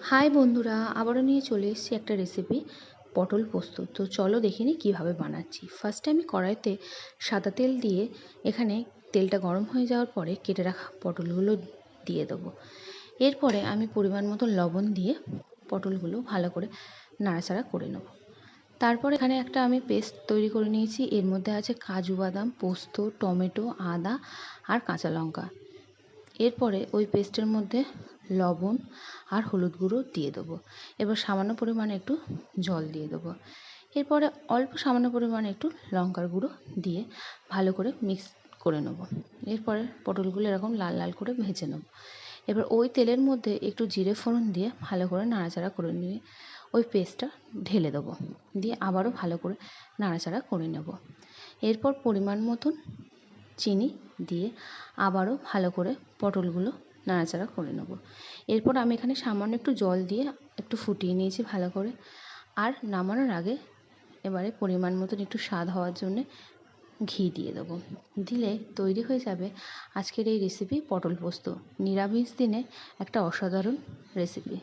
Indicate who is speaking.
Speaker 1: High বন্ধুরা, আবারও নিয়ে চলে এসেছি একটা রেসিপি পটল পোস্ত। তো চলো দেখে নিই কীভাবে বানাচ্ছি। ফার্স্টে আমি কড়াইতে সাদা তেল দিয়ে এখানে তেলটা গরম হয়ে যাওয়ার পরে কেটে রাখা পটলগুলো দিয়ে দেবো। এরপরে আমি পরিমাণ মতো লবণ দিয়ে পটলগুলো ভালো করে নাড়াচাড়া করে নেব। তারপর এখানে একটা আমি পেস্ট তৈরি করে নিয়েছি। এর মধ্যে আছে কাজু বাদাম, পোস্ত, টমেটো, আদা আর কাঁচা লঙ্কা। এরপরে ওই পেস্টের মধ্যে লবণ আর হলুদ গুঁড়ো দিয়ে দেবো। এবার সামান্য পরিমাণে একটু জল দিয়ে দেবো। এরপরে অল্প সামান্য পরিমাণে একটু লঙ্কার গুঁড়ো দিয়ে ভালো করে মিক্স করে নেব। এরপরে পটলগুলো এরকম লাল লাল করে ভেজে নেব। এবার ওই তেলের মধ্যে একটু জিরে ফোড়ন দিয়ে ভালো করে নাড়াচাড়া করে নিয়ে ওই পেস্টটা ঢেলে দেবো। দিয়ে আবারও ভালো করে নাড়াচাড়া করে নেব। এরপর পরিমাণ মতন চিনি দিয়ে আবারও ভালো করে পটলগুলো নাড়াচাড়া করে নেব। এরপর আমি এখানে সামান্য একটু জল দিয়ে একটু ফুটিয়ে নিয়েছি ভালো করে। আর নামানোর আগে এবারে পরিমাণ মতন একটু স্বাদ হওয়ার জন্যে ঘি দিয়ে দেবো। দিলে তৈরি হয়ে যাবে আজকের এই রেসিপি পটল পোস্ত। নিরামিষ দিনে একটা অসাধারণ রেসিপি।